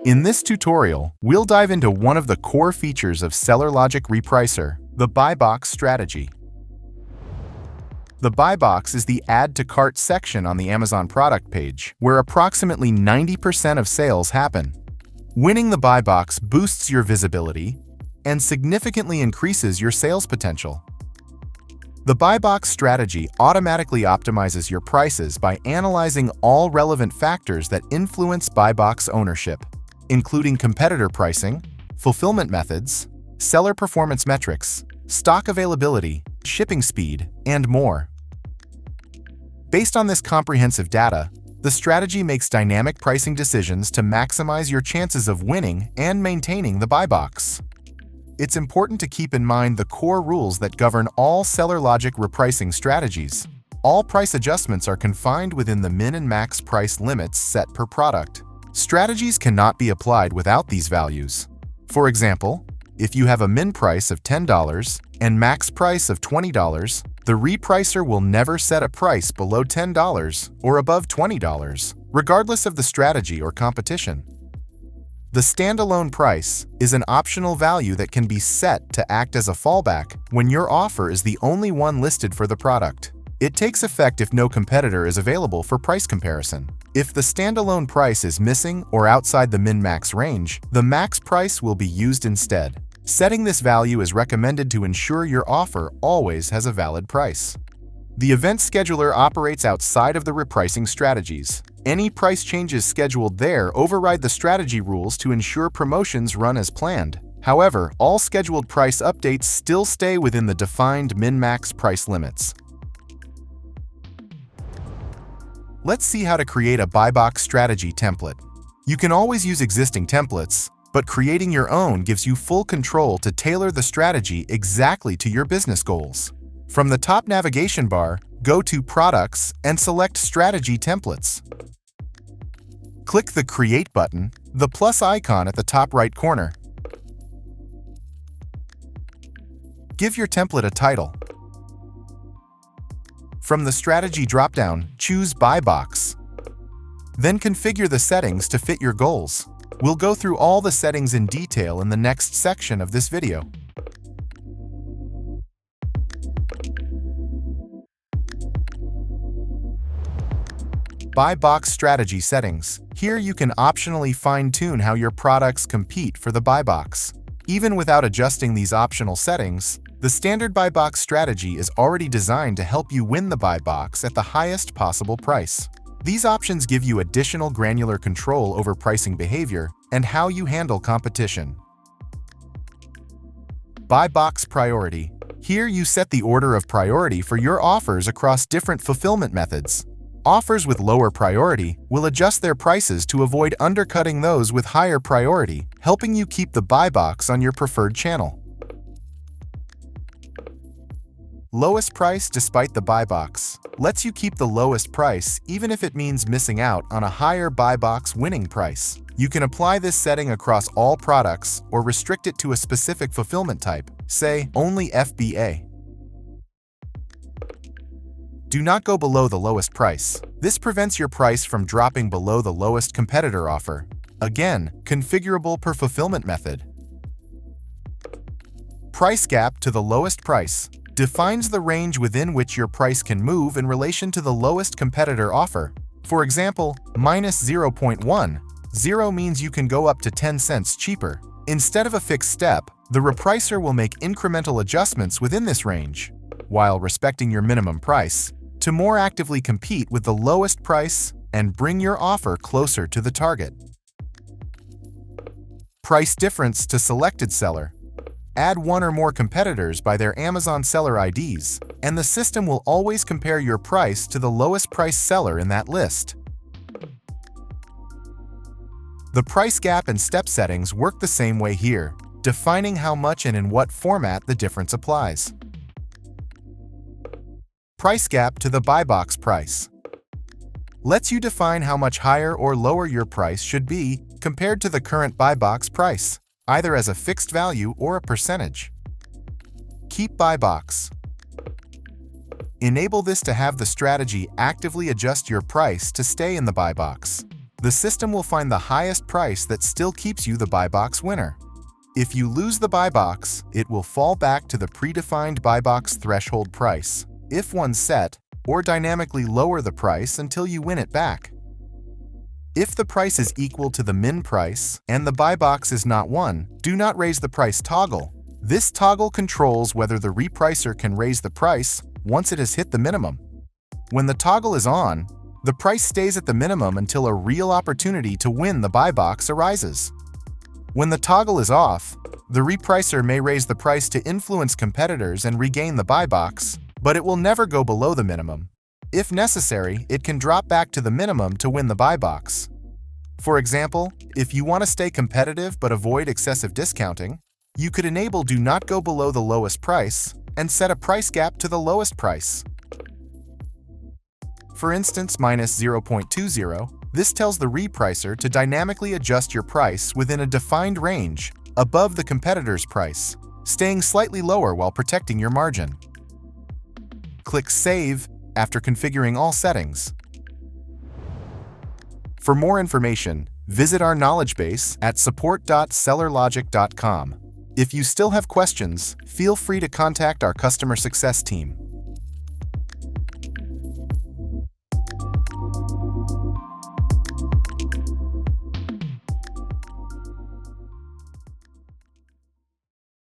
In this tutorial, we'll dive into one of the core features of SELLERLOGIC Repricer, the buy box strategy. The buy box is the Add to Cart section on the Amazon product page, where approximately 90% of sales happen. Winning the buy box boosts your visibility and significantly increases your sales potential. The buy box strategy automatically optimizes your prices by analyzing all relevant factors that influence buy box ownership, including competitor pricing, fulfillment methods, seller performance metrics, stock availability, shipping speed, and more. Based on this comprehensive data, the strategy makes dynamic pricing decisions to maximize your chances of winning and maintaining the buy box. It's important to keep in mind the core rules that govern all SELLERLOGIC repricing strategies. All price adjustments are confined within the min and max price limits set per product. Strategies cannot be applied without these values. For example, if you have a min price of $10 and max price of $20, the repricer will never set a price below $10 or above $20, regardless of the strategy or competition. The standalone price is an optional value that can be set to act as a fallback when your offer is the only one listed for the product. It takes effect if no competitor is available for price comparison. If the standalone price is missing or outside the min-max range, the max price will be used instead. Setting this value is recommended to ensure your offer always has a valid price. The event scheduler operates outside of the repricing strategies. Any price changes scheduled there override the strategy rules to ensure promotions run as planned. However, all scheduled price updates still stay within the defined min-max price limits. Let's see how to create a buy box strategy template. You can always use existing templates, but creating your own gives you full control to tailor the strategy exactly to your business goals. From the top navigation bar, go to Products and select Strategy Templates. Click the Create button, the plus icon at the top right corner. Give your template a title. From the Strategy dropdown, choose Buy Box. Then configure the settings to fit your goals. We'll go through all the settings in detail in the next section of this video. Buy box strategy settings. Here you can optionally fine-tune how your products compete for the buy box. Even without adjusting these optional settings, the standard buy box strategy is already designed to help you win the buy box at the highest possible price. These options give you additional granular control over pricing behavior and how you handle competition. Buy box priority. Here you set the order of priority for your offers across different fulfillment methods. Offers with lower priority will adjust their prices to avoid undercutting those with higher priority, helping you keep the buy box on your preferred channel. Lowest price despite the buy box lets you keep the lowest price even if it means missing out on a higher buy box winning price. You can apply this setting across all products or restrict it to a specific fulfillment type, say only FBA. Do not go below the lowest price. This prevents your price from dropping below the lowest competitor offer. Again, configurable per fulfillment method. Price gap to the lowest price defines the range within which your price can move in relation to the lowest competitor offer. For example, -0.1. 0 means you can go up to 10 cents cheaper. Instead of a fixed step, the repricer will make incremental adjustments within this range, while respecting your minimum price, to more actively compete with the lowest price and bring your offer closer to the target. Price difference to selected seller. Add one or more competitors by their Amazon seller IDs, and the system will always compare your price to the lowest price seller in that list. The price gap and step settings work the same way here, defining how much and in what format the difference applies. Price gap to the buy box price lets you define how much higher or lower your price should be compared to the current buy box price, either as a fixed value or a percentage. Keep buy box. Enable this to have the strategy actively adjust your price to stay in the buy box. the system will find the highest price that still keeps you the buy box winner. If you lose the buy box, it will fall back to the predefined buy box threshold price, if one set, or dynamically lower the price until you win it back. If the price is equal to the min price and the buy box is not won, do not raise the price toggle. This toggle controls whether the repricer can raise the price once it has hit the minimum. When the toggle is on, the price stays at the minimum until a real opportunity to win the buy box arises. When the toggle is off, the repricer may raise the price to influence competitors and regain the buy box, but it will never go below the minimum. If necessary, it can drop back to the minimum to win the buy box. For example, if you want to stay competitive but avoid excessive discounting, you could enable Do Not Go Below the Lowest Price and set a price gap to the lowest price. For instance, -0.20, this tells the repricer to dynamically adjust your price within a defined range above the competitor's price, staying slightly lower while protecting your margin. Click Save after configuring all settings. For more information, visit our knowledge base at support.sellerlogic.com. If you still have questions, feel free to contact our customer success team.